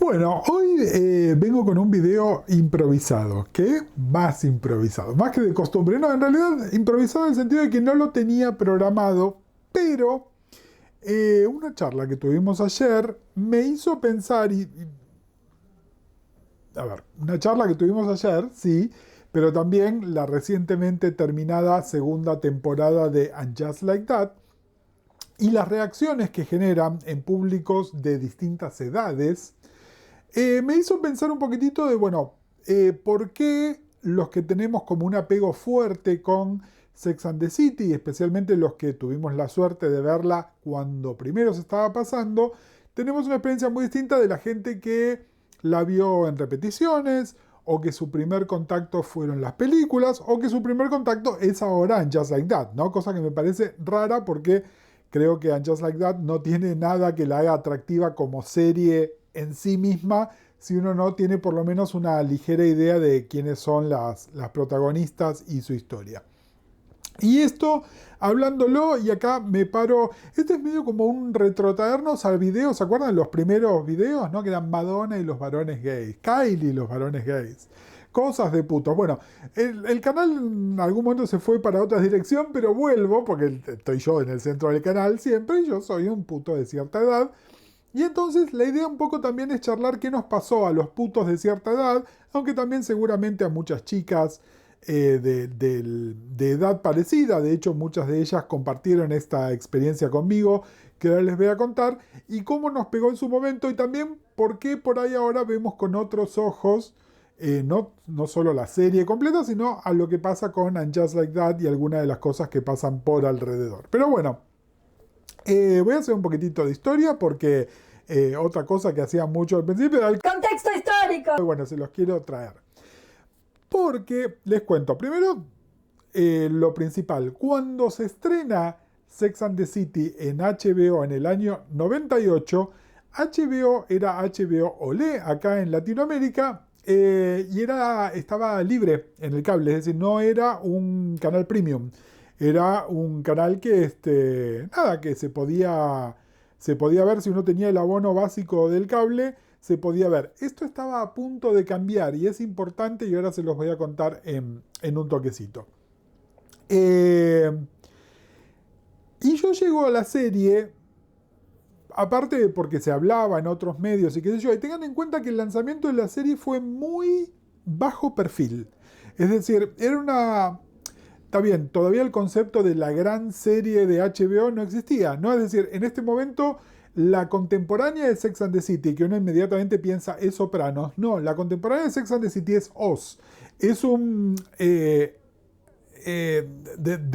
Bueno, hoy vengo con un video improvisado. ¿Qué? Más improvisado. Más que de costumbre. No, en realidad improvisado en el sentido de que no lo tenía programado, pero una charla que tuvimos ayer me hizo pensar a ver, una charla que tuvimos ayer, sí, pero también la recientemente terminada segunda temporada de And Just Like That y las reacciones que generan en públicos de distintas edades. Me hizo pensar un poquitito de, bueno, ¿por qué los que tenemos como un apego fuerte con Sex and the City, especialmente los que tuvimos la suerte de verla cuando primero se estaba pasando, tenemos una experiencia muy distinta de la gente que la vio en repeticiones, o que su primer contacto fueron las películas, o que su primer contacto es ahora en Just Like That, ¿no? Cosa que me parece rara porque creo que And Just Like That no tiene nada que la haga atractiva como serie en sí misma, si uno no tiene por lo menos una ligera idea de quiénes son las protagonistas y su historia. Y esto, hablándolo, y acá me paro, este es medio como un retrotraernos al video, ¿se acuerdan los primeros videos, no? Que eran Madonna y los varones gays, Kylie y los varones gays. Cosas de putos. Bueno, el canal en algún momento se fue para otra dirección, pero vuelvo, porque estoy yo en el centro del canal siempre, y yo soy un puto de cierta edad. Y entonces la idea un poco también es charlar qué nos pasó a los putos de cierta edad, aunque también seguramente a muchas chicas de edad parecida. De hecho, muchas de ellas compartieron esta experiencia conmigo, que ahora les voy a contar, y cómo nos pegó en su momento, y también por qué por ahí ahora vemos con otros ojos, no solo la serie completa, sino a lo que pasa con And Just Like That y algunas de las cosas que pasan por alrededor. Pero bueno, voy a hacer un poquitito de historia porque otra cosa que hacía mucho al principio era el contexto histórico. Bueno, se los quiero traer. Porque, les cuento, primero lo principal, cuando se estrena Sex and the City en HBO en el año 98, HBO era HBO Olé acá en Latinoamérica y estaba libre en el cable, es decir, no era un canal premium, era un canal que, que se podía ver si uno tenía el abono básico del cable. Se podía ver. Esto estaba a punto de cambiar y es importante y ahora se los voy a contar en un toquecito. Y yo llego a la serie, aparte porque se hablaba en otros medios y qué sé yo, y tengan en cuenta que el lanzamiento de la serie fue muy bajo perfil. Es decir, era una... Está bien, todavía el concepto de la gran serie de HBO no existía, ¿no? Es decir, en este momento... La contemporánea de Sex and the City, que uno inmediatamente piensa es Sopranos, no, la contemporánea de Sex and the City es Oz, es un The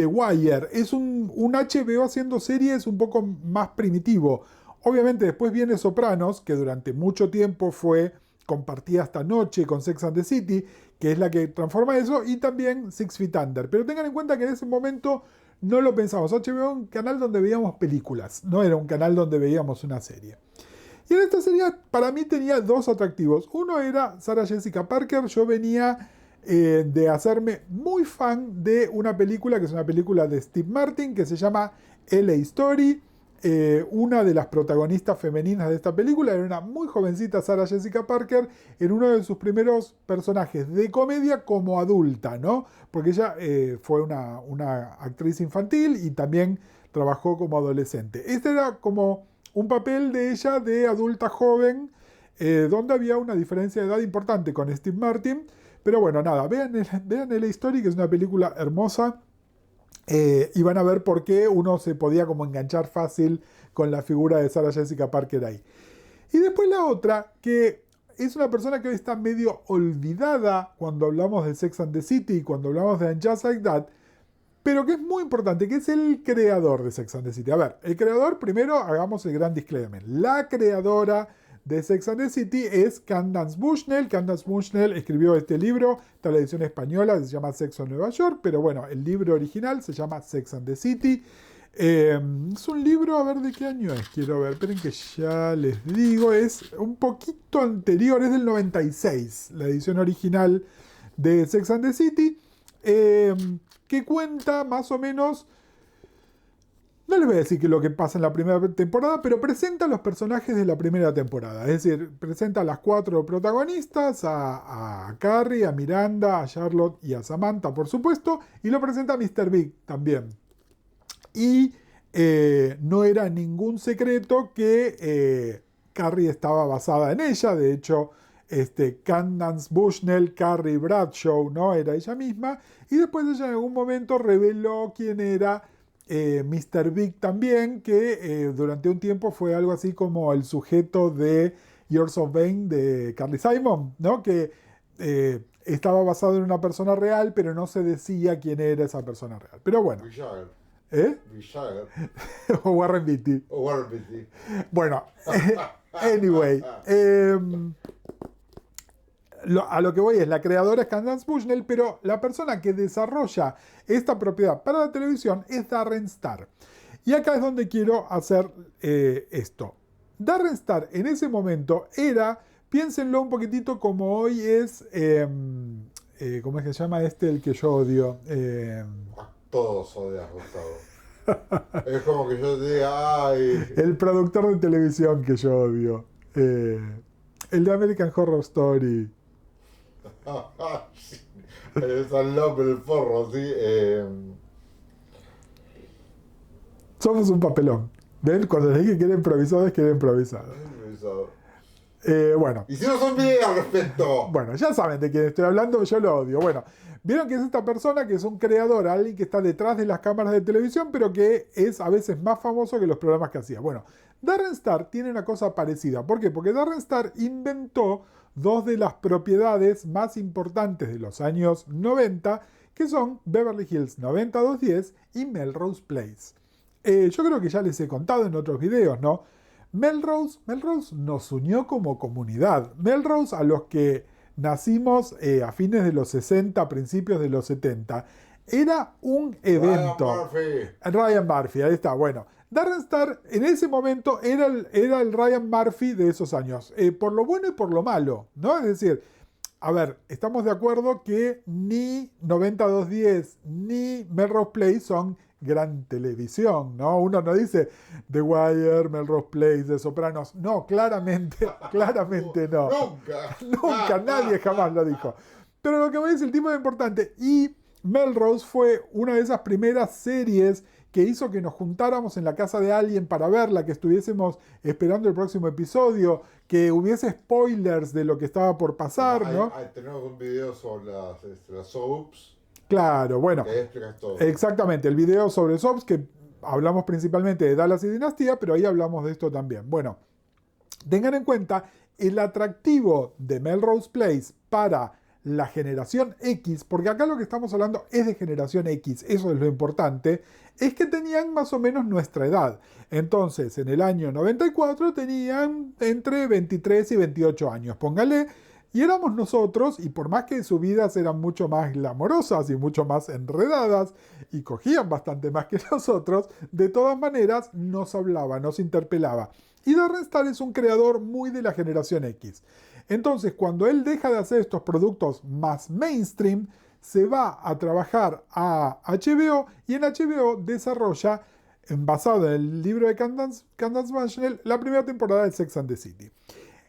Wire, es un HBO haciendo series un poco más primitivo. Obviamente después viene Sopranos, que durante mucho tiempo fue compartida esta noche con Sex and the City, que es la que transforma eso, y también Six Feet Under. Pero tengan en cuenta que en ese momento no lo pensamos. HBO era un canal donde veíamos películas, no era un canal donde veíamos una serie. Y en esta serie para mí tenía dos atractivos. Uno era Sarah Jessica Parker. Yo venía de hacerme muy fan de una película, que es una película de Steve Martin, que se llama LA Story. Una de las protagonistas femeninas de esta película era una muy jovencita Sarah Jessica Parker en uno de sus primeros personajes de comedia como adulta, ¿no? Porque ella fue una actriz infantil y también trabajó como adolescente. Este era como un papel de ella de adulta joven, donde había una diferencia de edad importante con Steve Martin. Pero bueno, nada, vean LA Story, que es una película hermosa. Y van a ver por qué uno se podía como enganchar fácil con la figura de Sarah Jessica Parker ahí. Y después la otra, que es una persona que hoy está medio olvidada cuando hablamos de Sex and the City, cuando hablamos de And Just Like That, pero que es muy importante, que es el creador de Sex and the City. A ver, el creador, primero hagamos el gran disclaimer. La creadora de Sex and the City es Candace Bushnell. Candace Bushnell escribió este libro, está la edición española, se llama Sexo en Nueva York, pero bueno, el libro original se llama Sex and the City. Es un libro, a ver de qué año es, quiero ver, esperen que ya les digo, es un poquito anterior, es del 96, la edición original de Sex and the City, que cuenta más o menos No les voy a decir que lo que pasa en la primera temporada, pero presenta a los personajes de la primera temporada. Es decir, presenta a las 4 protagonistas, a Carrie, a Miranda, a Charlotte y a Samantha, por supuesto, y lo presenta a Mr. Big también. Y no era ningún secreto que Carrie estaba basada en ella. De hecho, Candace Bushnell, Carrie Bradshaw, ¿no? Era ella misma. Y después ella en algún momento reveló quién era Mr. Big también, que durante un tiempo fue algo así como el sujeto de Years of Pain de Carly Simon, ¿no? Que estaba basado en una persona real, pero no se decía quién era esa persona real. Pero bueno. ¿Eh? O Warren Beatty. Bueno, anyway. A lo que voy es, la creadora es Candace Bushnell, pero la persona que desarrolla esta propiedad para la televisión es Darren Star. Y acá es donde quiero hacer esto. Darren Star en ese momento era, piénsenlo un poquitito como hoy es, ¿cómo es que se llama el que yo odio? Todos odias, Gustavo. Es como que yo te diga, ay. El productor de televisión que yo odio. El de American Horror Story. Es al nombre del forro, sí. Somos un papelón. ¿Ven? Cuando les dije que era improvisado, es que era improvisado. Bueno. Hicimos un video al respecto. Bueno, ya saben de quién estoy hablando, yo lo odio. Bueno, vieron que es esta persona que es un creador, alguien que está detrás de las cámaras de televisión, pero que es a veces más famoso que los programas que hacía. Bueno, Darren Star tiene una cosa parecida. ¿Por qué? Porque Darren Star inventó dos de las propiedades más importantes de los años 90, que son Beverly Hills 90210 y Melrose Place. Yo creo que ya les he contado en otros videos, ¿no? Melrose nos unió como comunidad. Melrose, a los que nacimos a fines de los 60, principios de los 70, era un evento. Ryan Murphy, ahí está, bueno. Darren Star en ese momento era el Ryan Murphy de esos años, por lo bueno y por lo malo, ¿no? Es decir, a ver, estamos de acuerdo que ni 90210 ni Melrose Place son gran televisión, ¿no? Uno no dice The Wire, Melrose Place, The Sopranos. No, claramente no. Nunca, nadie jamás lo dijo. Pero lo que voy a decir, el tipo es importante. Y Melrose fue una de esas primeras series que hizo que nos juntáramos en la casa de alguien para verla, que estuviésemos esperando el próximo episodio, que hubiese spoilers de lo que estaba por pasar, ¿no? Tenemos un video sobre las soaps. Claro, bueno, exactamente, el video sobre soaps, que hablamos principalmente de Dallas y Dinastía, pero ahí hablamos de esto también. Bueno, tengan en cuenta el atractivo de Melrose Place para la generación X, porque acá lo que estamos hablando es de generación X, eso es lo importante, es que tenían más o menos nuestra edad. Entonces, en el año 94 tenían entre 23 y 28 años, póngale. Y éramos nosotros, y por más que sus vidas eran mucho más glamorosas y mucho más enredadas, y cogían bastante más que nosotros, de todas maneras nos hablaba, nos interpelaba. Y Darren Star es un creador muy de la generación X. Entonces, cuando él deja de hacer estos productos más mainstream, se va a trabajar a HBO, y en HBO desarrolla, basado en el libro de Candace Bushnell, la primera temporada de Sex and the City.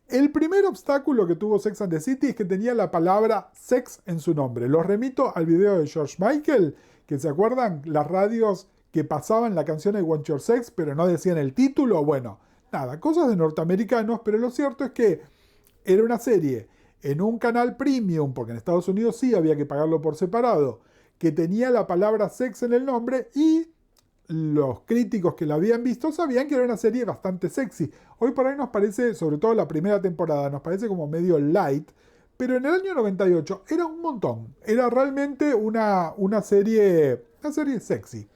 El primer obstáculo que tuvo Sex and the City es que tenía la palabra sex en su nombre. Los remito al video de George Michael, que se acuerdan, las radios que pasaban la canción de Want Your Sex, pero no decían el título. Bueno, nada, cosas de norteamericanos, pero lo cierto es que era una serie en un canal premium, porque en Estados Unidos sí había que pagarlo por separado, que tenía la palabra sex en el nombre, y los críticos que la habían visto sabían que era una serie bastante sexy. Hoy por ahí nos parece, sobre todo la primera temporada, nos parece como medio light, pero en el año 98 era un montón. Era realmente una serie sexy.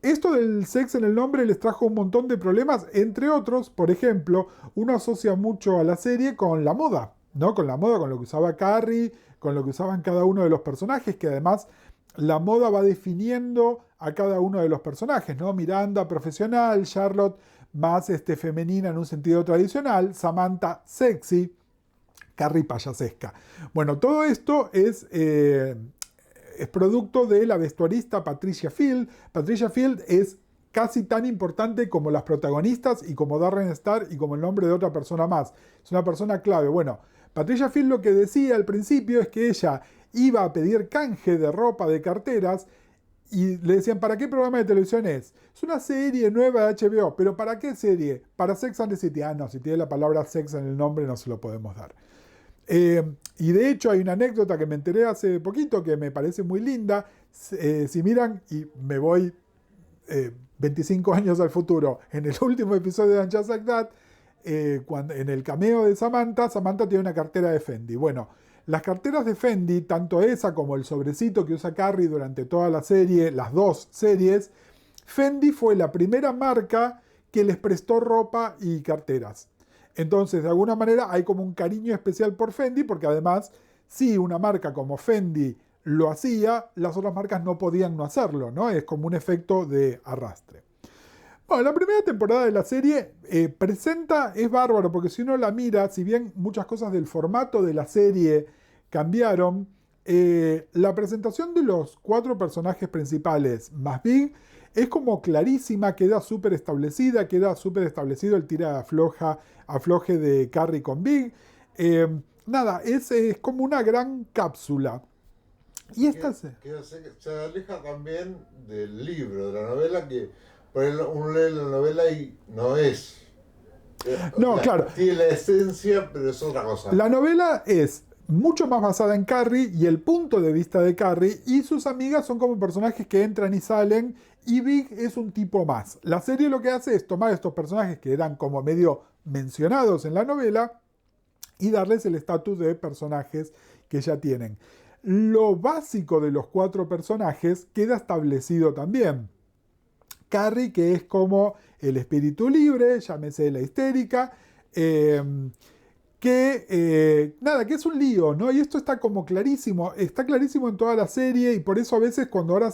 Esto del sex en el nombre les trajo un montón de problemas, entre otros, por ejemplo, uno asocia mucho a la serie con la moda, ¿no? Con la moda, con lo que usaba Carrie, con lo que usaban cada uno de los personajes, que además la moda va definiendo a cada uno de los personajes, ¿no? Miranda, profesional, Charlotte, más femenina en un sentido tradicional, Samantha, sexy, Carrie, payasesca. Bueno, todo esto es es producto de la vestuarista Patricia Field. Patricia Field es casi tan importante como las protagonistas y como Darren Star y como el nombre de otra persona más. Es una persona clave. Bueno, Patricia Field lo que decía al principio es que ella iba a pedir canje de ropa, de carteras, y le decían, ¿para qué programa de televisión es? Es una serie nueva de HBO, pero ¿para qué serie? Para Sex and the City. Ah, no, si tiene la palabra sex en el nombre no se lo podemos dar. Y de hecho hay una anécdota que me enteré hace poquito que me parece muy linda. Si miran, y me voy 25 años al futuro, en el último episodio de Just Like That, en el cameo de Samantha, Samantha tiene una cartera de Fendi. Bueno, las carteras de Fendi, tanto esa como el sobrecito que usa Carrie durante toda la serie, las dos series, Fendi fue la primera marca que les prestó ropa y carteras. Entonces, de alguna manera hay como un cariño especial por Fendi, porque además, si una marca como Fendi lo hacía, las otras marcas no podían no hacerlo, ¿no? Es como un efecto de arrastre. Bueno, la primera temporada de la serie es bárbaro, porque si uno la mira, si bien muchas cosas del formato de la serie cambiaron, la presentación de los 4 personajes principales más Big es como clarísima, queda súper establecido el tira afloje de Carrie con Big. Es como una gran cápsula. Y esta se aleja también del libro, de la novela, que por ejemplo, uno lee la novela y no es. No, claro. Tiene la esencia, pero es otra cosa. La novela es mucho más basada en Carrie y el punto de vista de Carrie, y sus amigas son como personajes que entran y salen, y Big es un tipo más. La serie lo que hace es tomar estos personajes que eran como medio mencionados en la novela y darles el estatus de personajes que ya tienen. Lo básico de los 4 personajes queda establecido también. Carrie, que es como el espíritu libre, llámese la histérica, que es un lío, ¿no? Y esto está clarísimo en toda la serie, y por eso a veces cuando ahora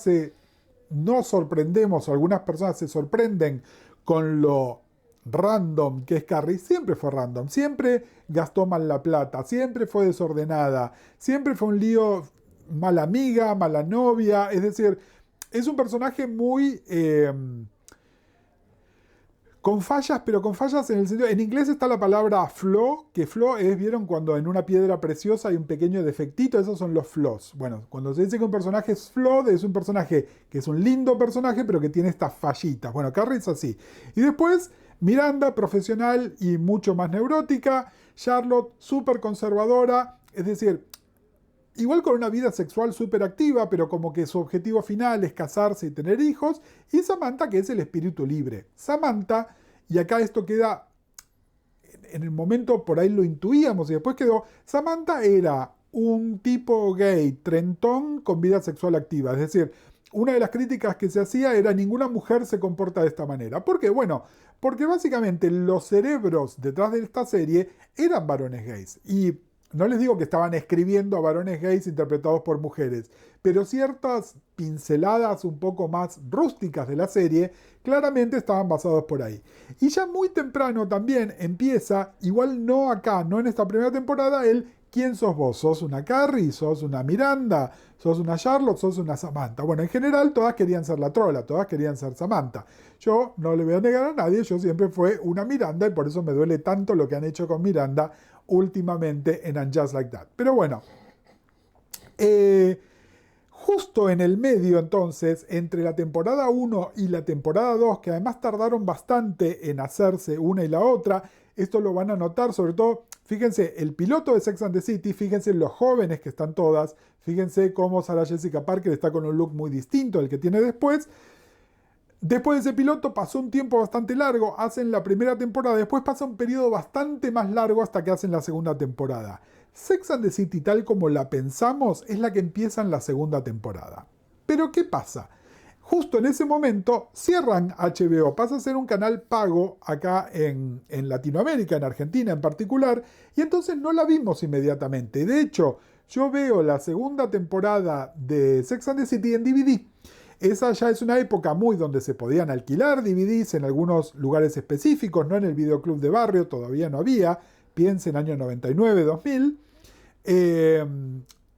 nos sorprendemos, o algunas personas se sorprenden con lo random que es Carrie, siempre fue random, siempre gastó mal la plata, siempre fue desordenada, siempre fue un lío, mala amiga, mala novia, es decir, es un personaje muy con fallas, pero con fallas en el sentido... En inglés está la palabra flaw, que flaw es, ¿vieron? Cuando en una piedra preciosa hay un pequeño defectito, esos son los flaws. Bueno, cuando se dice que un personaje es flawed, es un personaje que es un lindo personaje, pero que tiene estas fallitas. Bueno, Carrie es así. Y después, Miranda, profesional y mucho más neurótica. Charlotte, súper conservadora, es decir... Igual con una vida sexual súper activa, pero como que su objetivo final es casarse y tener hijos. Y Samantha, que es el espíritu libre. Samantha, y acá esto queda, en el momento por ahí lo intuíamos y después quedó, Samantha era un tipo gay, trentón, con vida sexual activa. Es decir, una de las críticas que se hacía era ninguna mujer se comporta de esta manera. ¿Por qué? Bueno, porque básicamente los cerebros detrás de esta serie eran varones gays. Y no les digo que estaban escribiendo a varones gays interpretados por mujeres, pero ciertas pinceladas un poco más rústicas de la serie claramente estaban basados por ahí. Y ya muy temprano también empieza, igual no acá, no en esta primera temporada, el ¿quién sos vos? ¿Sos una Carrie? ¿Sos una Miranda? ¿Sos una Charlotte? ¿Sos una Samantha? Bueno, en general todas querían ser la trola, todas querían ser Samantha. Yo no le voy a negar a nadie, yo siempre fui una Miranda y por eso me duele tanto lo que han hecho con Miranda últimamente en And Just Like That. Pero bueno, justo en el medio entonces, entre la temporada 1 y la temporada 2, que además tardaron bastante en hacerse una y la otra, esto lo van a notar, sobre todo, fíjense, el piloto de Sex and the City, fíjense los jóvenes que están todas, fíjense cómo Sarah Jessica Parker está con un look muy distinto al que tiene después. Después de ese piloto pasó un tiempo bastante largo, hacen la primera temporada, después pasa un periodo bastante más largo hasta que hacen la segunda temporada. Sex and the City, tal como la pensamos, es la que empieza en la segunda temporada. Pero ¿qué pasa? Justo en ese momento cierran HBO, pasa a ser un canal pago acá en Latinoamérica, en Argentina en particular, y entonces no la vimos inmediatamente. De hecho, yo veo la segunda temporada de Sex and the City en DVD. Esa ya es una época muy donde se podían alquilar DVDs en algunos lugares específicos, no en el videoclub de barrio, todavía no había, piensen año 99, 2000.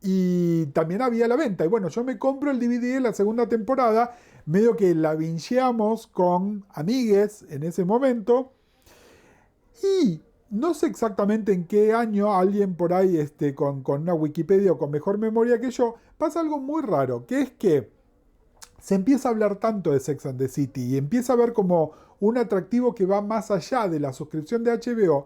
y también había a la venta. Y bueno, yo me compro el DVD de la segunda temporada, medio que la bingeamos con amigues en ese momento. Y no sé exactamente en qué año alguien por ahí con una Wikipedia o con mejor memoria que yo, pasa algo muy raro, que es que se empieza a hablar tanto de Sex and the City y empieza a ver como un atractivo que va más allá de la suscripción de HBO,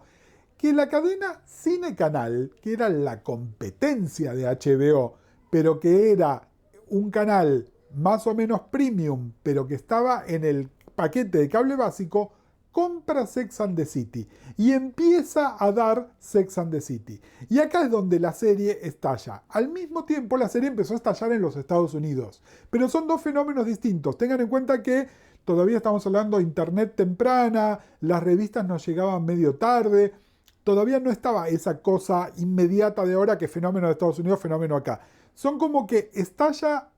que la cadena Cine Canal, que era la competencia de HBO, pero que era un canal más o menos premium, pero que estaba en el paquete de cable básico, compra Sex and the City y empieza a dar Sex and the City. Y acá es donde la serie estalla. Al mismo tiempo la serie empezó a estallar en los Estados Unidos. Pero son dos fenómenos distintos. Tengan en cuenta que todavía estamos hablando de internet temprana, las revistas nos llegaban medio tarde, todavía no estaba esa cosa inmediata de ahora que fenómeno de Estados Unidos, fenómeno acá. Son como que estalla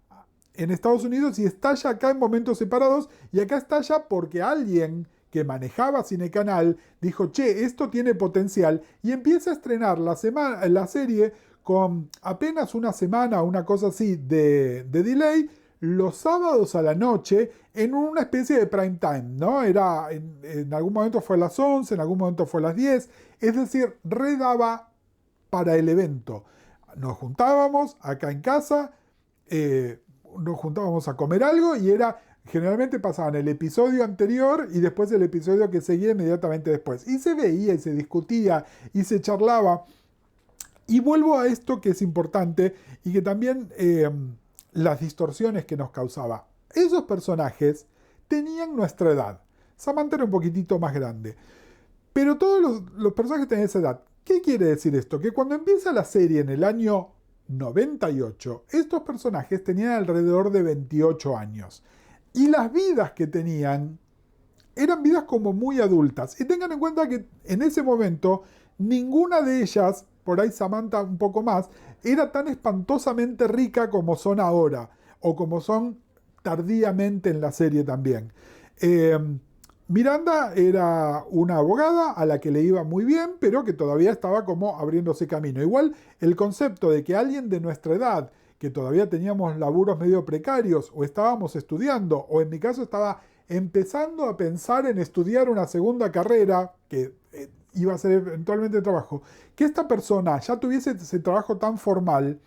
en Estados Unidos y estalla acá en momentos separados, y acá estalla porque alguien que manejaba Cine Canal dijo, che, esto tiene potencial, y empieza a estrenar la serie con apenas una semana, una cosa así de delay, los sábados a la noche en una especie de prime time, ¿no? Era, en algún momento fue a las 11, en algún momento fue a las 10, es decir, redaba para el evento. Nos juntábamos acá en casa, nos juntábamos a comer algo y generalmente pasaban el episodio anterior y después el episodio que seguía inmediatamente después. Y se veía y se discutía y se charlaba. Y vuelvo a esto que es importante y que también las distorsiones que nos causaba. Esos personajes tenían nuestra edad. Samantha era un poquitito más grande. Pero todos los personajes tenían esa edad. ¿Qué quiere decir esto? Que cuando empieza la serie en el año 98, estos personajes tenían alrededor de 28 años. Y las vidas que tenían eran vidas como muy adultas. Y tengan en cuenta que en ese momento ninguna de ellas, por ahí Samantha un poco más, era tan espantosamente rica como son ahora, o como son tardíamente en la serie también. Miranda era una abogada a la que le iba muy bien, pero que todavía estaba como abriéndose camino. Igual el concepto de que alguien de nuestra edad, que todavía teníamos laburos medio precarios, o estábamos estudiando, o en mi caso estaba empezando a pensar en estudiar una segunda carrera, que iba a ser eventualmente trabajo, que esta persona ya tuviese ese trabajo tan formal,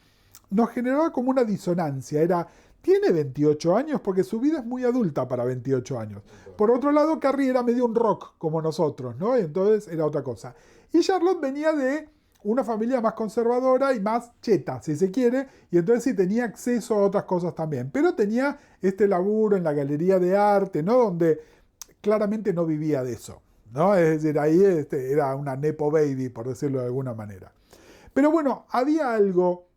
nos generaba como una disonancia. Tiene 28 años porque su vida es muy adulta para 28 años. Por otro lado, Carrie era medio un rock como nosotros, ¿no? Y entonces era otra cosa. Y Charlotte venía de una familia más conservadora y más cheta, si se quiere, y entonces sí tenía acceso a otras cosas también. Pero tenía este laburo en la galería de arte, ¿no? Donde claramente no vivía de eso, ¿no? Es decir, ahí era una nepo baby, por decirlo de alguna manera. Pero bueno, había algo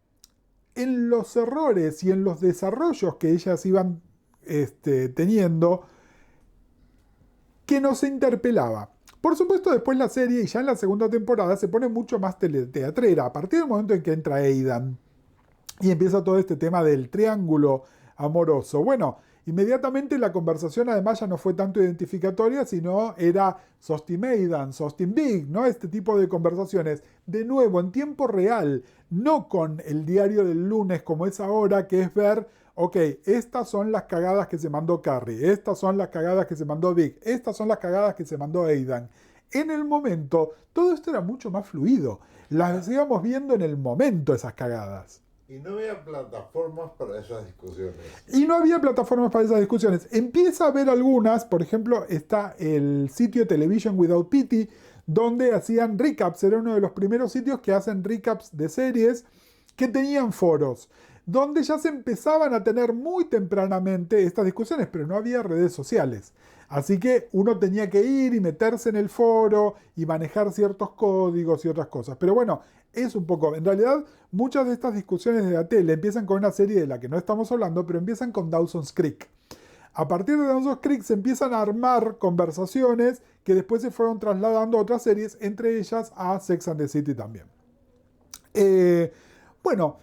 en los errores y en los desarrollos que ellas iban teniendo que nos interpelaba. Por supuesto, después la serie, y ya en la segunda temporada, se pone mucho más teatrera. A partir del momento en que entra Aidan y empieza todo este tema del triángulo amoroso. Bueno, inmediatamente la conversación además ya no fue tanto identificatoria, sino era sos Team Aidan, sos Team Big, ¿no? Este tipo de conversaciones, de nuevo, en tiempo real, no con el diario del lunes como es ahora, que es ver, ok, estas son las cagadas que se mandó Carrie, estas son las cagadas que se mandó Big, estas son las cagadas que se mandó Aidan. En el momento, todo esto era mucho más fluido. Las íbamos viendo en el momento, esas cagadas. Y no había plataformas para esas discusiones. Empieza a haber algunas, por ejemplo, está el sitio Television Without Pity, donde hacían recaps. Era uno de los primeros sitios que hacen recaps de series que tenían foros, donde ya se empezaban a tener muy tempranamente estas discusiones, pero no había redes sociales. Así que uno tenía que ir y meterse en el foro y manejar ciertos códigos y otras cosas. Pero bueno, es un poco... En realidad, muchas de estas discusiones de la tele empiezan con una serie de la que no estamos hablando, pero empiezan con Dawson's Creek. A partir de Dawson's Creek se empiezan a armar conversaciones que después se fueron trasladando a otras series, entre ellas a Sex and the City también. Bueno,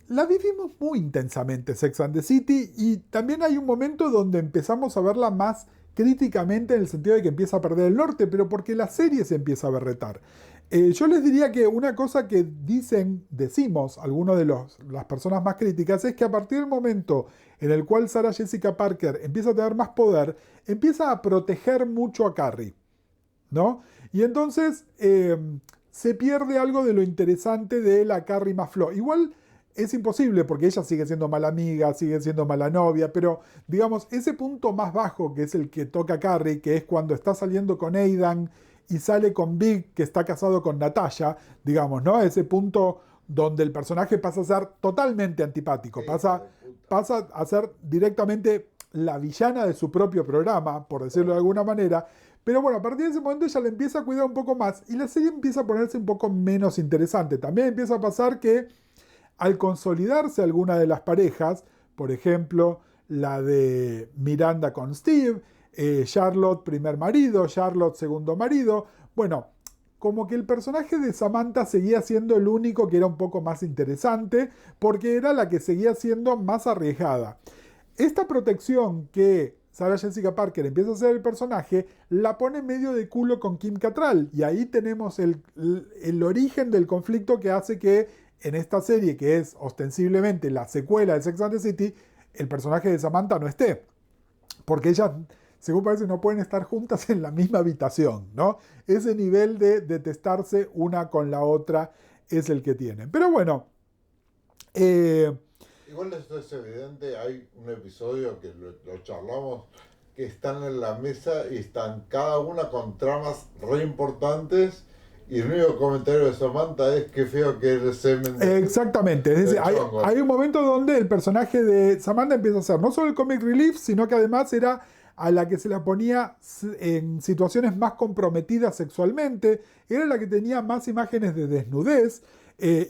la vivimos muy intensamente Sex and the City, y también hay un momento donde empezamos a verla más críticamente, en el sentido de que empieza a perder el norte, pero porque la serie se empieza a berretar. Yo les diría que una cosa que decimos algunos de las personas más críticas es que a partir del momento en el cual Sarah Jessica Parker empieza a tener más poder, empieza a proteger mucho a Carrie, ¿no? Y entonces se pierde algo de lo interesante de la Carrie más floja. Igual es imposible porque ella sigue siendo mala amiga, sigue siendo mala novia, pero digamos, ese punto más bajo que es el que toca Carrie, que es cuando está saliendo con Aidan y sale con Big, que está casado con Natasha, digamos, ¿no? Ese punto donde el personaje pasa a ser totalmente antipático, pasa a ser directamente la villana de su propio programa, por decirlo de alguna manera. Pero bueno, a partir de ese momento ella le empieza a cuidar un poco más y la serie empieza a ponerse un poco menos interesante. También empieza a pasar que al consolidarse alguna de las parejas, por ejemplo, la de Miranda con Steve, Charlotte primer marido, Charlotte segundo marido, bueno, como que el personaje de Samantha seguía siendo el único que era un poco más interesante, porque era la que seguía siendo más arriesgada. Esta protección que Sarah Jessica Parker empieza a hacer el personaje, la pone medio de culo con Kim Cattrall, y ahí tenemos el origen del conflicto que hace que en esta serie, que es ostensiblemente la secuela de Sex and the City, el personaje de Samantha no esté. Porque ellas, según parece, no pueden estar juntas en la misma habitación, ¿no? Ese nivel de detestarse una con la otra es el que tienen. Pero bueno. Igual esto es evidente, hay un episodio que lo charlamos, que están en la mesa y están cada una con tramas re importantes. Y el único comentario de Samantha es que feo que el semen. Exactamente, es decir, hay un momento donde el personaje de Samantha empieza a ser no solo el comic relief, sino que además era a la que se la ponía en situaciones más comprometidas sexualmente, era la que tenía más imágenes de desnudez.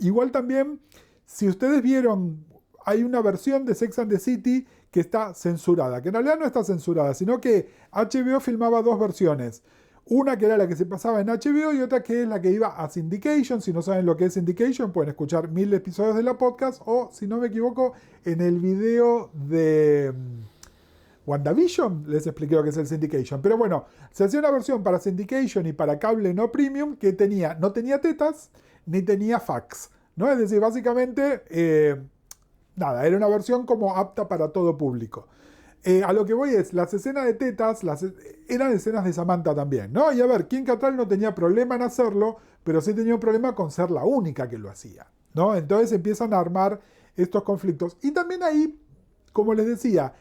Igual también, si ustedes vieron, hay una versión de Sex and the City que está censurada, que en realidad no está censurada, sino que HBO filmaba dos versiones. Una que era la que se pasaba en HBO y otra que es la que iba a Syndication. Si no saben lo que es Syndication, pueden escuchar 1000 episodios de la podcast o, si no me equivoco, en el video de WandaVision les expliqué lo que es el Syndication. Pero bueno, se hacía una versión para Syndication y para cable no premium que no tenía tetas ni tenía fax, ¿no? Es decir, básicamente, nada, era una versión como apta para todo público. A lo que voy es, las escenas de tetas eran escenas de Samantha también, ¿no? Y a ver, Kim Cattrall no tenía problema en hacerlo, pero sí tenía un problema con ser la única que lo hacía, ¿no? Entonces empiezan a armar estos conflictos. Y también ahí, como les decía,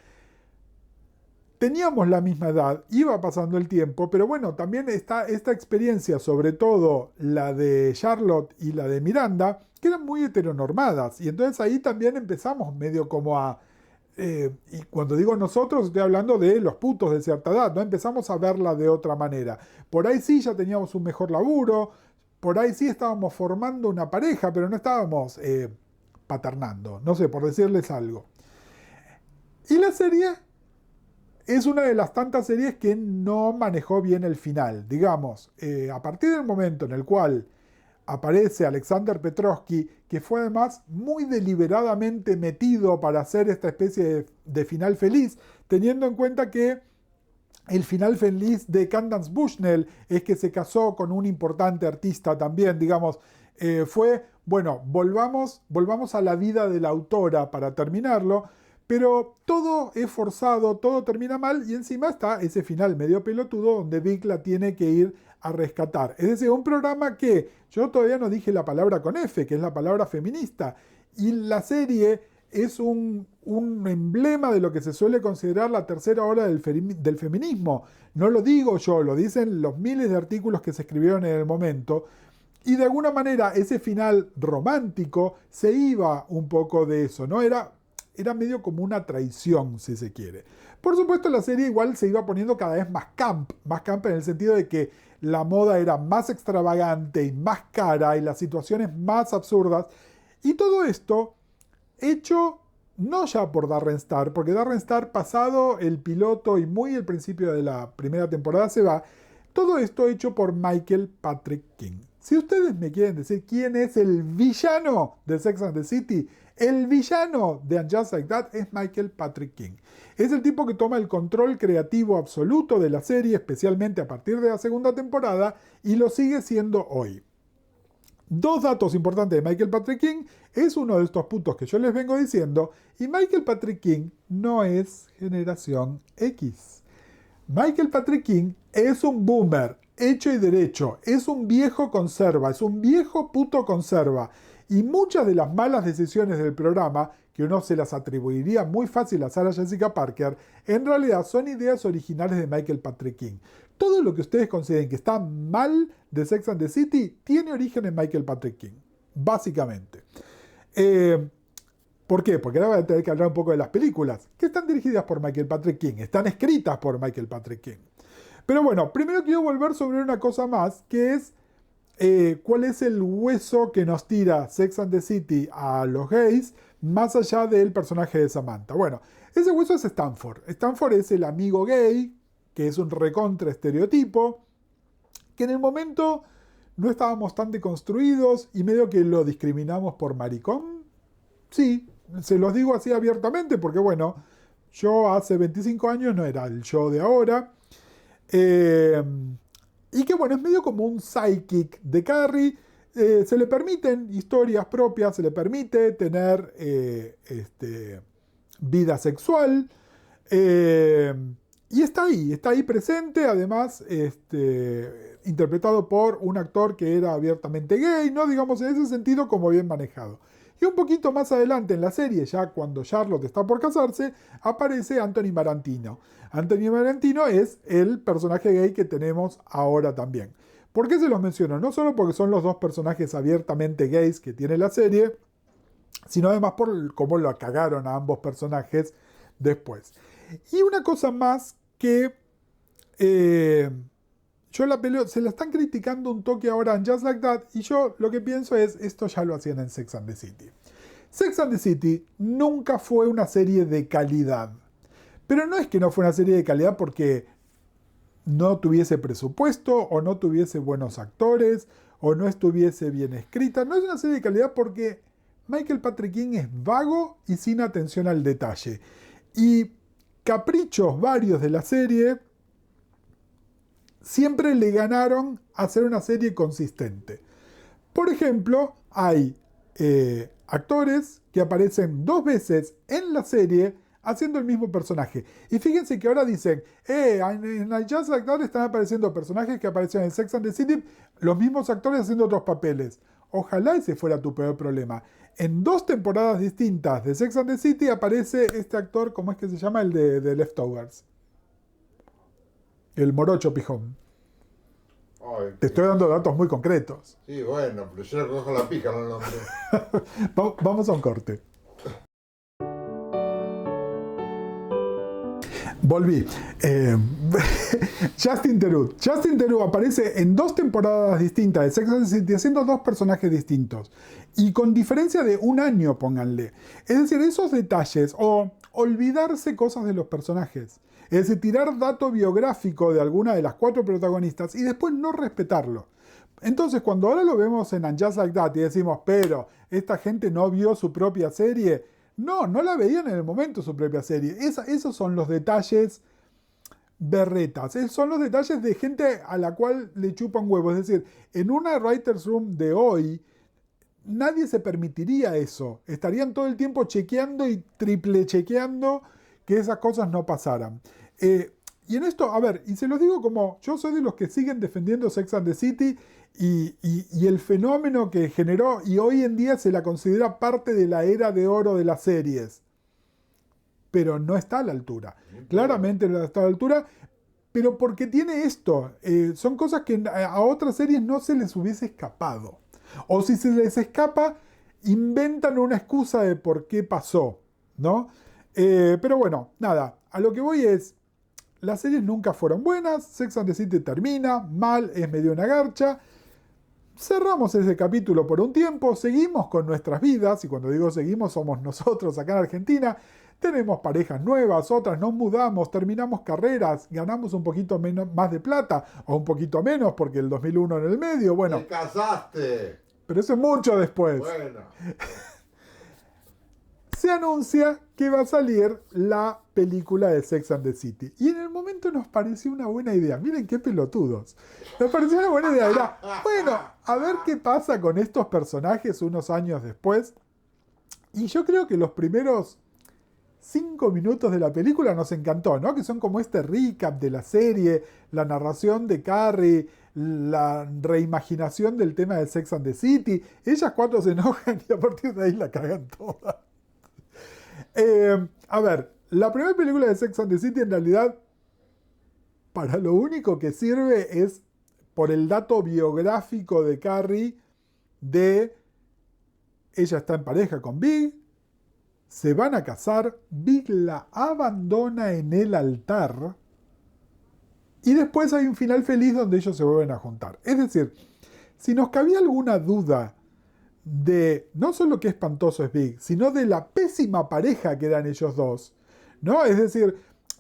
teníamos la misma edad, iba pasando el tiempo, pero bueno, también está esta experiencia, sobre todo la de Charlotte y la de Miranda, que eran muy heteronormadas. Y entonces ahí también empezamos medio como a... y cuando digo nosotros, estoy hablando de los putos de cierta edad, ¿no? Empezamos a verla de otra manera. Por ahí sí ya teníamos un mejor laburo, por ahí sí estábamos formando una pareja, pero no estábamos paternando, no sé, por decirles algo. Y la serie es una de las tantas series que no manejó bien el final. Digamos, a partir del momento en el cual aparece Alexander Petrovsky, que fue además muy deliberadamente metido para hacer esta especie de final feliz, teniendo en cuenta que el final feliz de Candace Bushnell es que se casó con un importante artista también, digamos, fue, bueno, volvamos a la vida de la autora para terminarlo, pero todo es forzado, todo termina mal y encima está ese final medio pelotudo donde Vic la tiene que ir a rescatar. Es decir, un programa que yo todavía no dije la palabra con F, que es la palabra feminista, y la serie es un emblema de lo que se suele considerar la tercera ola del feminismo. No lo digo yo, lo dicen los miles de artículos que se escribieron en el momento, y de alguna manera ese final romántico se iba un poco de eso, ¿no? Era medio como una traición, si se quiere. Por supuesto, la serie igual se iba poniendo cada vez más camp en el sentido de que la moda era más extravagante y más cara y las situaciones más absurdas. Y todo esto hecho no ya por Darren Star, porque Darren Star, pasado el piloto y muy el principio de la primera temporada, se va. Todo esto hecho por Michael Patrick King. Si ustedes me quieren decir quién es el villano de Sex and the City, el villano de And Just Like That es Michael Patrick King. Es el tipo que toma el control creativo absoluto de la serie, especialmente a partir de la segunda temporada, y lo sigue siendo hoy. Dos datos importantes de Michael Patrick King. Es uno de estos puntos que yo les vengo diciendo. Y Michael Patrick King no es generación X. Michael Patrick King es un boomer, hecho y derecho. Es un viejo conserva. Es un viejo puto conserva. Y muchas de las malas decisiones del programa, que uno se las atribuiría muy fácil a Sarah Jessica Parker, en realidad son ideas originales de Michael Patrick King. Todo lo que ustedes consideren que está mal de Sex and the City tiene origen en Michael Patrick King, básicamente. ¿Por qué? Porque ahora voy a tener que hablar un poco de las películas, que están dirigidas por Michael Patrick King, están escritas por Michael Patrick King. Pero bueno, primero quiero volver sobre una cosa más, que es cuál es el hueso que nos tira Sex and the City a los gays, más allá del personaje de Samantha. Bueno, ese hueso es Stanford. Stanford es el amigo gay, que es un recontra estereotipo, que en el momento no estábamos tan deconstruidos y medio que lo discriminamos por maricón. Sí, se los digo así abiertamente porque bueno, yo hace 25 años no era el yo de ahora. Y que bueno, es medio como un sidekick de Carrie. Se le permiten historias propias, se le permite tener vida sexual. Y está ahí presente, además interpretado por un actor que era abiertamente gay, ¿no? Digamos, en ese sentido como bien manejado. Y un poquito más adelante en la serie, ya cuando Charlotte está por casarse, aparece Anthony Marantino. Anthony Marantino es el personaje gay que tenemos ahora también. ¿Por qué se los menciono? No solo porque son los dos personajes abiertamente gays que tiene la serie, sino además por cómo lo cagaron a ambos personajes después. Y una cosa más que yo la peleo, se la están criticando un toque ahora en Just Like That, y yo lo que pienso es, esto ya lo hacían en Sex and the City. Sex and the City nunca fue una serie de calidad. Pero no es que no fue una serie de calidad porque no tuviese presupuesto, o no tuviese buenos actores, o no estuviese bien escrita. No es una serie de calidad porque Michael Patrick King es vago y sin atención al detalle. Y caprichos varios de la serie siempre le ganaron a ser una serie consistente. Por ejemplo, hay actores que aparecen 2 veces en la serie haciendo el mismo personaje. Y fíjense que ahora dicen, en Just Like That están apareciendo personajes que aparecieron en Sex and the City, los mismos actores haciendo otros papeles. Ojalá ese fuera tu peor problema. En 2 temporadas distintas de Sex and the City aparece este actor, ¿cómo es que se llama? El de Leftovers. El morocho pijón. Ay, Te estoy dando datos muy concretos. sí, bueno, pero yo le cojo la pija, no el nombre. Vamos a un corte. Volví. Justin Theroux. Justin Theroux aparece en 2 temporadas distintas de Sex and the City haciendo 2 personajes distintos. Y con diferencia de 1 año, pónganle. Es decir, esos detalles o olvidarse cosas de los personajes. Es decir, tirar dato biográfico de alguna de las 4 protagonistas y después no respetarlo. Entonces, cuando ahora lo vemos en And Just Like That y decimos, pero esta gente no vio su propia serie. No la veían en el momento su propia serie. Esos son los detalles berretas. Son los detalles de gente a la cual le chupan huevos. Es decir, en una writer's room de hoy, nadie se permitiría eso. Estarían todo el tiempo chequeando y triple chequeando que esas cosas no pasaran. Y en esto, a ver, y se los digo como yo soy de los que siguen defendiendo Sex and the City y el fenómeno que generó, y hoy en día se la considera parte de la era de oro de las series. Pero no está a la altura. Claramente no está a la altura, pero porque tiene esto. Son cosas que a otras series no se les hubiese escapado. O si se les escapa, inventan una excusa de por qué pasó, ¿no? Pero bueno, nada, a lo que voy es, las series nunca fueron buenas, Sex and the City termina, mal, es medio una garcha. Cerramos ese capítulo por un tiempo, seguimos con nuestras vidas, y cuando digo seguimos somos nosotros acá en Argentina, tenemos parejas nuevas, otras nos mudamos, terminamos carreras, ganamos un poquito más de plata, o un poquito menos porque el 2001 en el medio, bueno. ¡Te casaste! Pero eso es mucho después. Bueno. se anuncia que va a salir la película de Sex and the City. Y en el momento nos pareció una buena idea. Miren qué pelotudos. Nos pareció una buena idea. Era, bueno, a ver qué pasa con estos personajes unos años después. Y yo creo que los primeros 5 minutos de la película nos encantó, ¿no? Que son como este recap de la serie, la narración de Carrie, la reimaginación del tema de Sex and the City. Ellas 4 se enojan y a partir de ahí la cagan toda. A ver, la primera película de Sex and the City en realidad para lo único que sirve es por el dato biográfico de Carrie de ella está en pareja con Big, se van a casar, Big la abandona en el altar y después hay un final feliz donde ellos se vuelven a juntar. Es decir, si nos cabía alguna duda de no solo qué espantoso es Big, sino de la pésima pareja que eran ellos dos, ¿no? Es decir,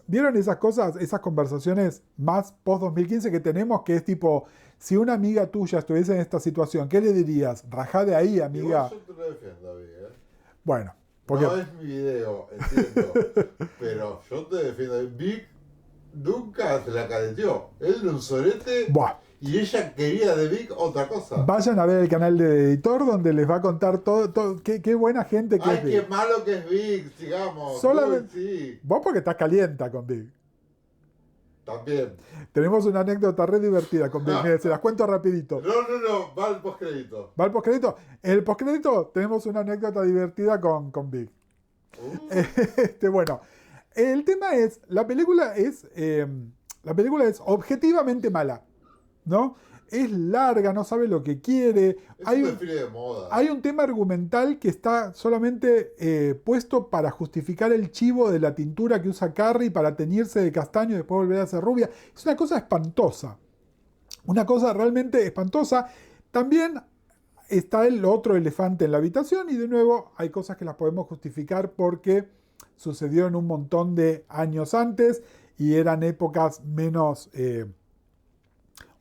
¿vieron esas cosas, esas conversaciones más post-2015 que tenemos que es tipo, si una amiga tuya estuviese en esta situación, ¿qué le dirías? Rajá de ahí, amiga. Igual yo te lo defiendo, Big, ¿eh? Bueno, porque... No es mi video, entiendo. Pero yo te defiendo. Big nunca se la careteó. Él era un sorete. Buah. Y ella quería de Big otra cosa. Vayan a ver el canal de Editor donde les va a contar todo qué buena gente que Ay, es Big. qué malo que es Big, sigamos. Solamente... Sí. Vos porque estás calienta con Big. También. Tenemos una anécdota re divertida con Big. Miren, se las cuento rapidito. No, va al postcrédito. ¿Va al postcrédito? En el postcrédito tenemos una anécdota divertida con Big. Bueno, el tema es, la película es objetivamente mala, ¿no? Es larga, no sabe lo que quiere. Es un desfile de moda. Hay un tema argumental que está solamente puesto para justificar el chivo de la tintura que usa Carrie para teñirse de castaño y después volver a ser rubia. Es una cosa espantosa. Una cosa realmente espantosa. También está el otro elefante en la habitación y de nuevo hay cosas que las podemos justificar porque sucedió en un montón de años antes y eran épocas menos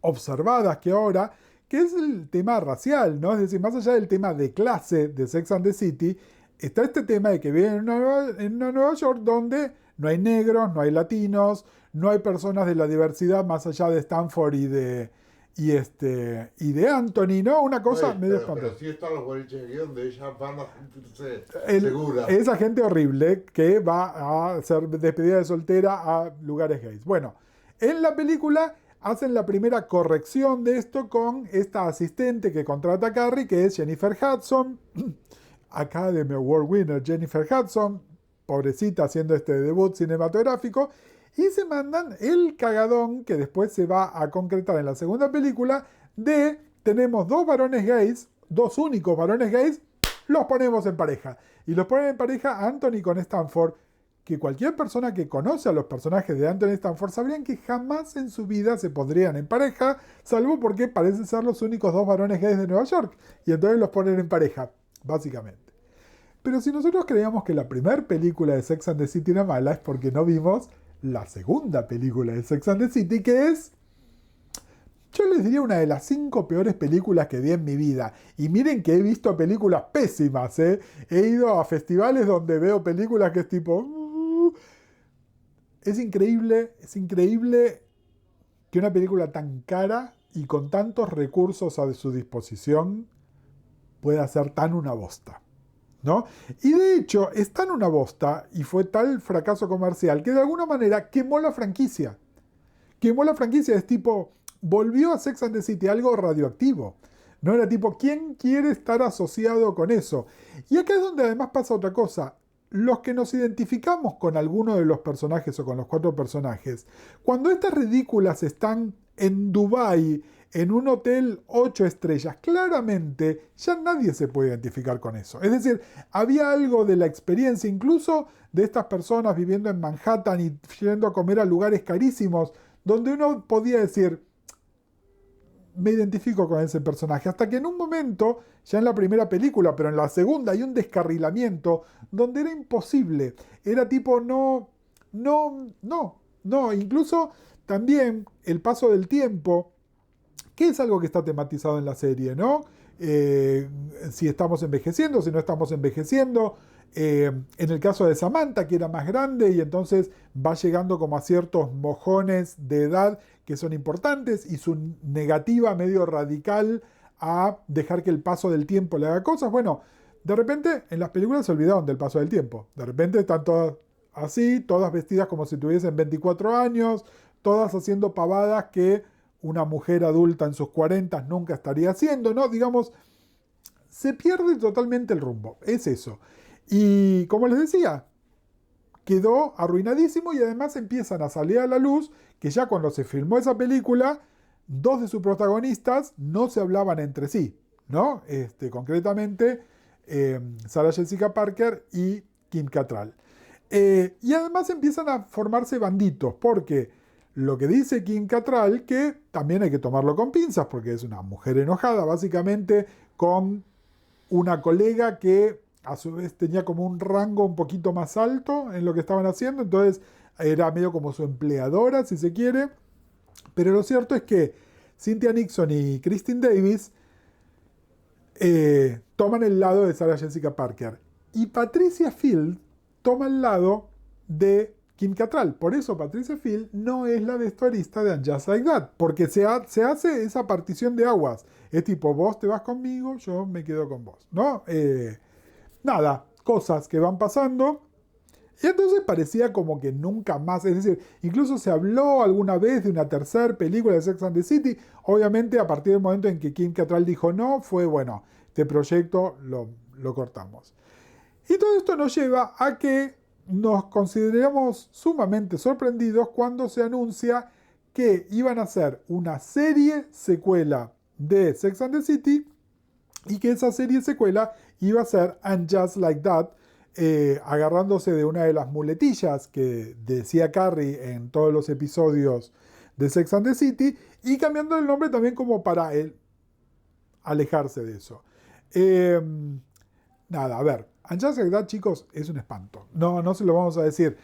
observadas que ahora, que es el tema racial, ¿no? Es decir, más allá del tema de clase de Sex and the City, está este tema de que viven en una Nueva York donde no hay negros, no hay latinos, no hay personas de la diversidad más allá de Stanford y de Anthony, ¿no? Una cosa medio espantosa. Pero sí están los boliches aquí donde ellas van a sentirse seguras. Esa gente horrible que va a ser despedida de soltera a lugares gays. Bueno, en la película hacen la primera corrección de esto con esta asistente que contrata a Carrie, que es Jennifer Hudson, Academy Award winner Jennifer Hudson, pobrecita haciendo este debut cinematográfico, y se mandan el cagadón que después se va a concretar en la segunda película de tenemos 2 varones gays, 2 únicos varones gays, los ponemos en pareja. Y los ponen en pareja Anthony con Stanford, que cualquier persona que conoce a los personajes de Anthony Stanford sabrían que jamás en su vida se pondrían en pareja, salvo porque parecen ser los únicos 2 varones gays de Nueva York. Y entonces los ponen en pareja, básicamente. Pero si nosotros creíamos que la primera película de Sex and the City era mala, es porque no vimos la segunda película de Sex and the City, que es, yo les diría, una de las 5 peores películas que vi en mi vida. Y miren que he visto películas pésimas, ¿eh? He ido a festivales donde veo películas que es tipo... Es increíble que una película tan cara y con tantos recursos a su disposición pueda ser tan una bosta, ¿no? Y de hecho es tan una bosta y fue tal fracaso comercial que de alguna manera quemó la franquicia. Es tipo, volvió a Sex and the City algo radioactivo. No era tipo, ¿quién quiere estar asociado con eso? Y acá es donde además pasa otra cosa. Los que nos identificamos con alguno de los personajes o con los 4 personajes, cuando estas ridículas están en Dubái, en un hotel 8 estrellas, claramente ya nadie se puede identificar con eso. Es decir, había algo de la experiencia, incluso de estas personas viviendo en Manhattan y yendo a comer a lugares carísimos, donde uno podía decir, me identifico con ese personaje, hasta que en un momento, ya en la primera película, pero en la segunda hay un descarrilamiento donde era imposible, era tipo no, incluso también el paso del tiempo, que es algo que está tematizado en la serie, ¿no? Si estamos envejeciendo, si no estamos envejeciendo, En el caso de Samantha, que era más grande y entonces va llegando como a ciertos mojones de edad que son importantes y su negativa medio radical a dejar que el paso del tiempo le haga cosas. Bueno, de repente en las películas se olvidaron del paso del tiempo. De repente están todas así, todas vestidas como si tuviesen 24 años, todas haciendo pavadas que una mujer adulta en sus 40 nunca estaría haciendo, ¿no? Digamos, se pierde totalmente el rumbo. Es eso. Y como les decía, quedó arruinadísimo y además empiezan a salir a la luz que ya cuando se filmó esa película, dos de sus protagonistas no se hablaban entre sí, ¿no? Concretamente, Sarah Jessica Parker y Kim Cattrall. Y además empiezan a formarse banditos, porque lo que dice Kim Cattrall, que también hay que tomarlo con pinzas, porque es una mujer enojada, básicamente, con una colega que a su vez tenía como un rango un poquito más alto en lo que estaban haciendo, entonces era medio como su empleadora, si se quiere. Pero lo cierto es que Cynthia Nixon y Christine Davis toman el lado de Sarah Jessica Parker. Y Patricia Field toma el lado de Kim Cattrall. Por eso Patricia Field no es la vestuarista de And Just Like That, porque se hace esa partición de aguas. Es tipo, vos te vas conmigo, yo me quedo con vos, ¿no? Nada, cosas que van pasando. Y entonces parecía como que nunca más, es decir, incluso se habló alguna vez de una tercera película de Sex and the City. Obviamente a partir del momento en que Kim Cattrall dijo no, fue bueno, este proyecto lo cortamos. Y todo esto nos lleva a que nos consideremos sumamente sorprendidos cuando se anuncia que iban a hacer una serie secuela de Sex and the City y que esa serie secuela iba a ser And Just Like That, agarrándose de una de las muletillas que decía Carrie en todos los episodios de Sex and the City y cambiando el nombre también como para alejarse de eso. Nada, a ver, And Just Like That, chicos, es un espanto. No se lo vamos a decir.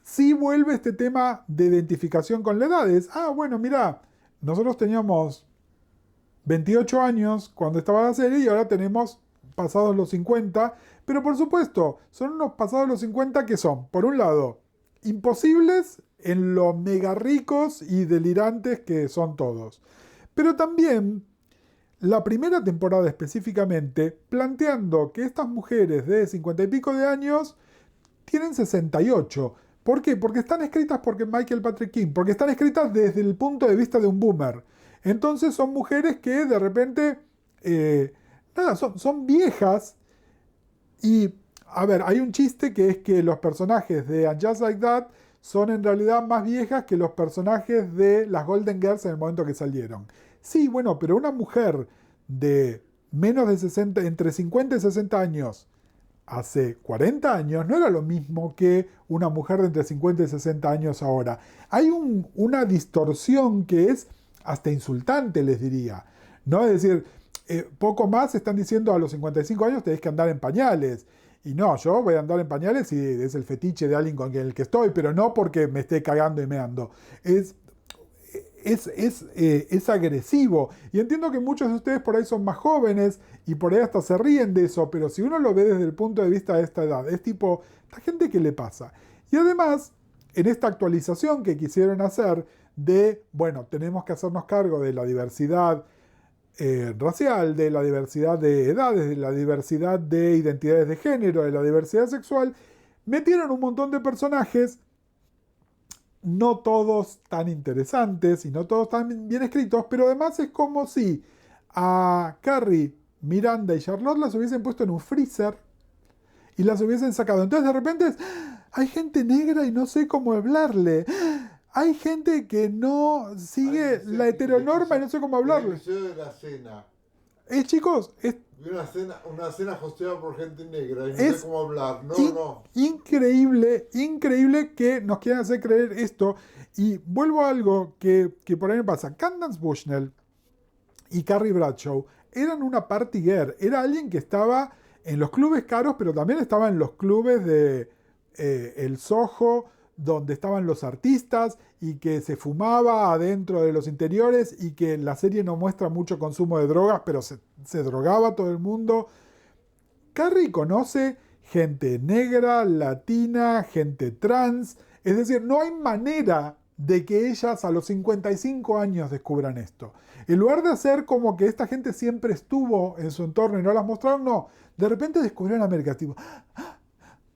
Sí vuelve este tema de identificación con la edad. Bueno, mira, nosotros teníamos 28 años cuando estaba la serie y ahora tenemos pasados los 50, pero por supuesto, son unos pasados los 50 que son, por un lado, imposibles en lo mega ricos y delirantes que son todos, pero también la primera temporada específicamente planteando que estas mujeres de 50 y pico de años tienen 68. ¿Por qué? Porque están escritas por Michael Patrick King, porque están escritas desde el punto de vista de un boomer. Entonces son mujeres que de repente, son viejas. Y, a ver, hay un chiste que es que los personajes de And Just Like That son en realidad más viejas que los personajes de las Golden Girls en el momento que salieron. Sí, bueno, pero una mujer de menos de 60, entre 50 y 60 años, hace 40 años, no era lo mismo que una mujer de entre 50 y 60 años ahora. Hay una distorsión que es hasta insultante, les diría. ¿No? Es decir, poco más están diciendo a los 55 años tenés que andar en pañales. Y no, yo voy a andar en pañales si es el fetiche de alguien con el que estoy, pero no porque me esté cagando y meando. Es agresivo. Y entiendo que muchos de ustedes por ahí son más jóvenes y por ahí hasta se ríen de eso, pero si uno lo ve desde el punto de vista de esta edad, es tipo, ¿esta gente qué le pasa? Y además, en esta actualización que quisieron hacer de, bueno, tenemos que hacernos cargo de la diversidad racial, de la diversidad de edades, de la diversidad de identidades de género, de la diversidad sexual, metieron un montón de personajes, no todos tan interesantes y no todos tan bien escritos, pero además es como si a Carrie, Miranda y Charlotte las hubiesen puesto en un freezer y las hubiesen sacado. Entonces de repente hay gente negra y no sé cómo hablarle. Hay gente que no sigue la heteronorma y no sé cómo hablarle. El episodio de la cena. Chicos, Una cena hosteada por gente negra y no sé cómo hablar. Increíble que nos quieran hacer creer esto. Y vuelvo a algo que por ahí me pasa. Candace Bushnell y Carrie Bradshaw eran una party girl. Era alguien que estaba en los clubes caros, pero también estaba en los clubes de el Soho, donde estaban los artistas y que se fumaba adentro de los interiores y que la serie no muestra mucho consumo de drogas, pero se drogaba todo el mundo. Carrie conoce gente negra, latina, gente trans. Es decir, no hay manera de que ellas a los 55 años descubran esto. En lugar de hacer como que esta gente siempre estuvo en su entorno y no las mostraron, no. De repente descubrieron América. Tipo,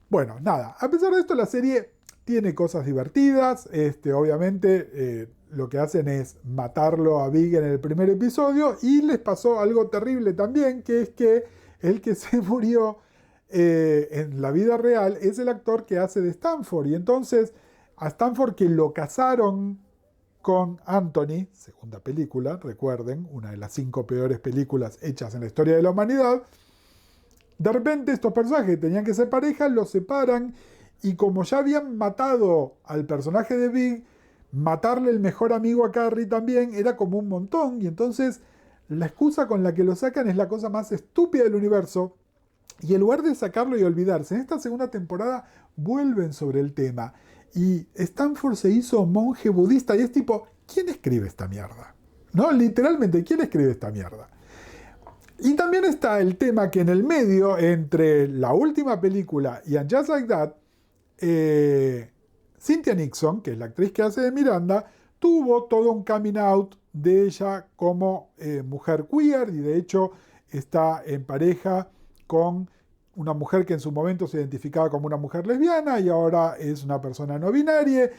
bueno, nada. A pesar de esto, la serie tiene cosas divertidas. Obviamente, lo que hacen es matarlo a Big en el primer episodio. Y les pasó algo terrible también, que es que el que se murió en la vida real es el actor que hace de Stanford. Y entonces, a Stanford, que lo casaron con Anthony, segunda película, recuerden, una de las 5 peores películas hechas en la historia de la humanidad. De repente estos personajes que tenían que ser pareja los separan y como ya habían matado al personaje de Big, matarle el mejor amigo a Carrie también era como un montón. Y entonces la excusa con la que lo sacan es la cosa más estúpida del universo. Y en lugar de sacarlo y olvidarse, en esta segunda temporada vuelven sobre el tema. Y Stanford se hizo monje budista y es tipo, ¿quién escribe esta mierda? ¿No? Literalmente, ¿quién escribe esta mierda? Y también está el tema que en el medio, entre la última película y And Just Like That, Cynthia Nixon, que es la actriz que hace de Miranda, tuvo todo un coming out de ella como mujer queer y de hecho está en pareja con una mujer que en su momento se identificaba como una mujer lesbiana y ahora es una persona no binaria.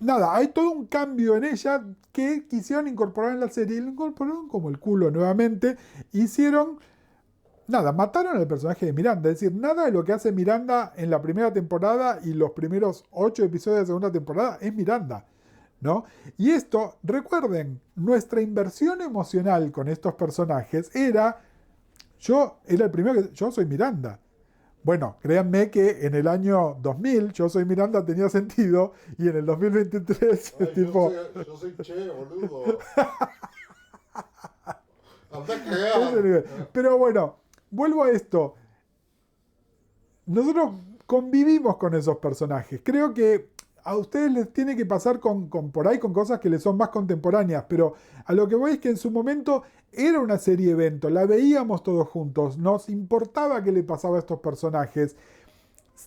Nada, hay todo un cambio en ella que quisieron incorporar en la serie y lo incorporaron como el culo nuevamente. Hicieron, nada, mataron al personaje de Miranda. Es decir, nada de lo que hace Miranda en la primera temporada y los primeros 8 episodios de la segunda temporada es Miranda, ¿no? Y esto, recuerden, nuestra inversión emocional con estos personajes era, yo era el primero que, yo soy Miranda. Bueno, créanme que en el año 2000 Yo Soy Miranda tenía sentido y en el 2023 Ay, tipo... yo soy Che, boludo. Anda a cagar. Pero bueno, vuelvo a esto. Nosotros convivimos con esos personajes. Creo que a ustedes les tiene que pasar con por ahí con cosas que les son más contemporáneas, pero a lo que voy es que en su momento era una serie evento, la veíamos todos juntos, nos importaba qué le pasaba a estos personajes,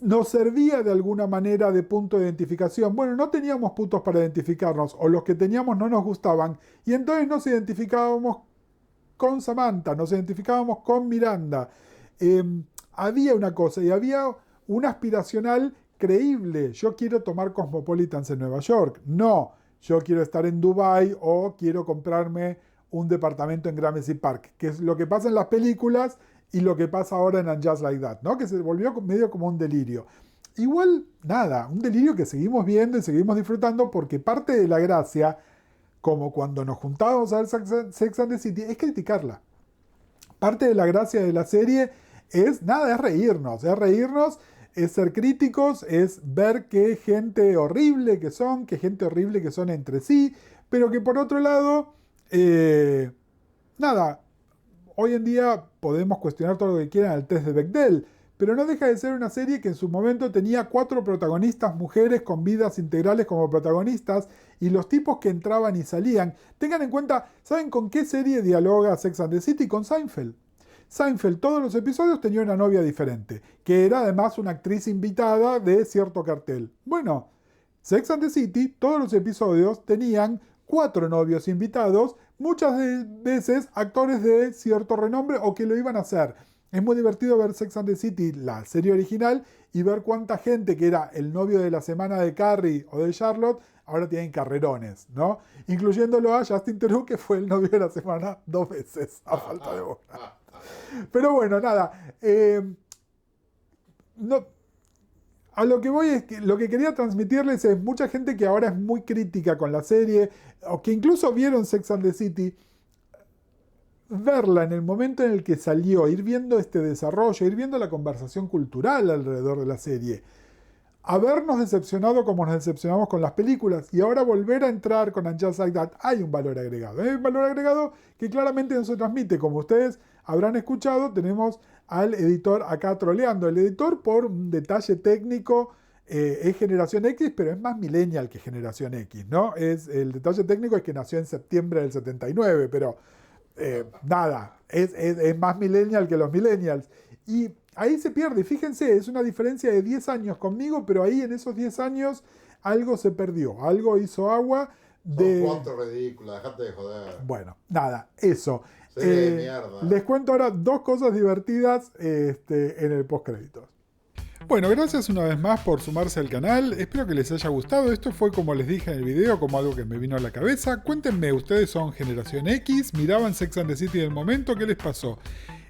nos servía de alguna manera de punto de identificación. Bueno, no teníamos puntos para identificarnos, o los que teníamos no nos gustaban, y entonces nos identificábamos con Samantha, nos identificábamos con Miranda. Había una cosa, y había un aspiracional creíble. Yo quiero tomar Cosmopolitans en Nueva York. No, yo quiero estar en Dubai o quiero comprarme un departamento en Gramercy Park, que es lo que pasa en las películas y lo que pasa ahora en And Just Like That, ¿no? Que se volvió medio como un delirio. Igual, nada, un delirio que seguimos viendo y seguimos disfrutando porque parte de la gracia, como cuando nos juntábamos a ver Sex and the City, es criticarla. Parte de la gracia de la serie es, nada, es reírnos, es ser críticos, es ver qué gente horrible que son entre sí, pero que por otro lado, nada, hoy en día podemos cuestionar todo lo que quieran al test de Bechdel, pero no deja de ser una serie que en su momento tenía 4 protagonistas mujeres con vidas integrales como protagonistas y los tipos que entraban y salían. Tengan en cuenta, ¿saben con qué serie dialoga Sex and the City? Con Seinfeld. Seinfeld, todos los episodios tenía una novia diferente, que era además una actriz invitada de cierto cartel. Bueno, Sex and the City, todos los episodios tenían 4 novios invitados, muchas veces actores de cierto renombre o que lo iban a hacer. Es muy divertido ver Sex and the City, la serie original, y ver cuánta gente que era el novio de la semana de Carrie o de Charlotte, ahora tienen carrerones, ¿no? Incluyéndolo a Justin Theroux, que fue el novio de la semana 2 veces, a falta de una. Pero bueno, nada. No, a lo que voy es que lo que quería transmitirles es mucha gente que ahora es muy crítica con la serie, o que incluso vieron Sex and the City, verla en el momento en el que salió, ir viendo este desarrollo, ir viendo la conversación cultural alrededor de la serie, habernos decepcionado como nos decepcionamos con las películas y ahora volver a entrar con And Just Like That, hay un valor agregado. Hay un valor agregado que claramente no se transmite. Como ustedes habrán escuchado, tenemos al editor acá troleando. El editor, por un detalle técnico, es generación X, pero es más millennial que generación X, ¿no? El detalle técnico es que nació en septiembre del 79, pero nada, es más millennial que los millennials. Y ahí se pierde. Fíjense, es una diferencia de 10 años conmigo, pero ahí en esos 10 años algo se perdió. Algo hizo agua. Son 4 ridículas, dejate de joder. Bueno, nada, eso. De mierda. Les cuento ahora 2 cosas divertidas en el postcréditos. Bueno, gracias una vez más por sumarse al canal, espero que les haya gustado. Esto fue, como les dije en el video, como algo que me vino a la cabeza. Cuéntenme, ¿ustedes son generación X? ¿Miraban Sex and the City del momento? ¿Qué les pasó?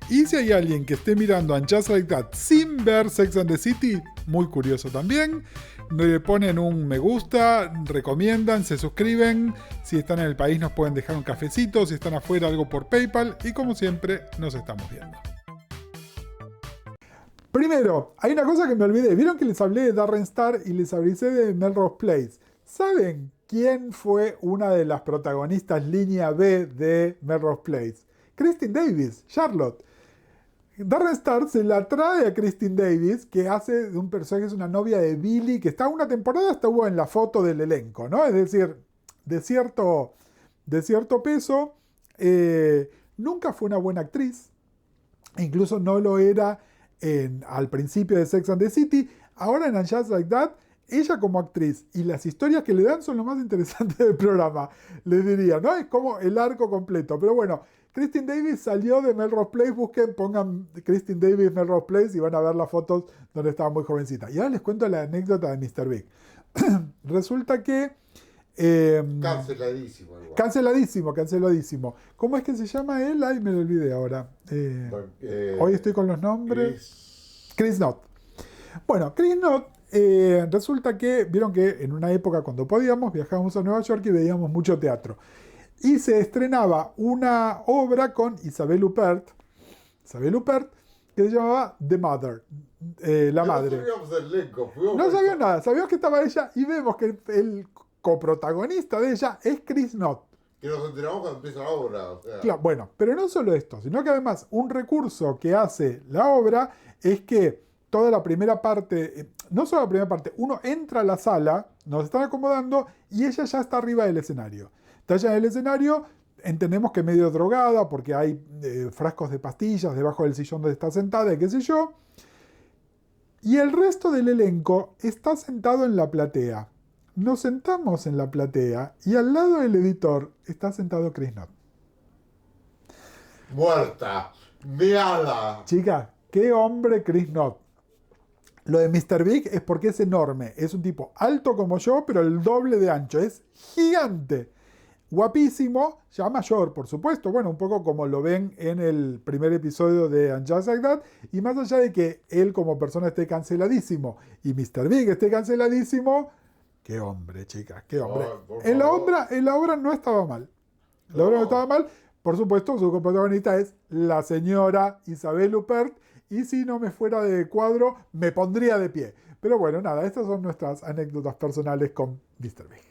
Y si hay alguien que esté mirando And Just Like That sin ver Sex and the City, muy curioso también, le ponen un me gusta, recomiendan, se suscriben. Si están en el país nos pueden dejar un cafecito, si están afuera algo por PayPal, y como siempre nos estamos viendo. Primero, hay una cosa que me olvidé. ¿Vieron que les hablé de Darren Star y les avisé de Melrose Place? ¿Saben quién fue una de las protagonistas línea B de Melrose Place? Christine Davis, Charlotte. Darren Star se la trae a Christine Davis, que hace de un personaje, es una novia de Billy, que está una temporada, estuvo en la foto del elenco, ¿no? Es decir, de cierto peso. Nunca fue una buena actriz. Incluso no lo era al principio de Sex and the City. Ahora en And Just Like That, ella como actriz y las historias que le dan son lo más interesante del programa, les diría, ¿no? Es como el arco completo. Pero bueno, Christine Davis salió de Melrose Place. Pongan Christine Davis Melrose Place y van a ver las fotos donde estaba muy jovencita. Y ahora les cuento la anécdota de Mr. Big. Resulta que canceladísimo igual. Canceladísimo. ¿Cómo es que se llama él? Ay, me lo olvidé ahora. Hoy estoy con los nombres. Chris Knott. Bueno, Chris Knott, resulta que, vieron que en una época cuando podíamos, viajábamos a Nueva York y veíamos mucho teatro. Y se estrenaba una obra con Isabelle Huppert, que se llamaba The Mother, la madre. No sabíamos nada, sabíamos que estaba ella y vemos que el coprotagonista de ella es Chris Knott. Que nos enteramos cuando empieza la obra. O sea. Claro, bueno, pero no solo esto, sino que además un recurso que hace la obra es que toda la primera parte, no solo la primera parte, uno entra a la sala, nos están acomodando y ella ya está arriba del escenario. Está allá en el escenario, entendemos que medio drogada porque hay frascos de pastillas debajo del sillón donde está sentada y qué sé yo. Y el resto del elenco está sentado en la platea. Nos sentamos en la platea y al lado del editor está sentado Chris Knott. Muerta, meada. Chica, qué hombre Chris Knott. Lo de Mr. Big es porque es enorme. Es un tipo alto como yo, pero el doble de ancho. Es gigante. Guapísimo, ya mayor, por supuesto. Bueno, un poco como lo ven en el primer episodio de And Just Like That. Y más allá de que él como persona esté canceladísimo y Mr. Big esté canceladísimo, qué hombre, chicas, qué hombre. En la obra no estaba mal. La obra no estaba mal. Por supuesto, su coprotagonista es la señora Isabelle Huppert. Y si no me fuera de cuadro, me pondría de pie. Pero bueno, nada, estas son nuestras anécdotas personales con Mr. Big.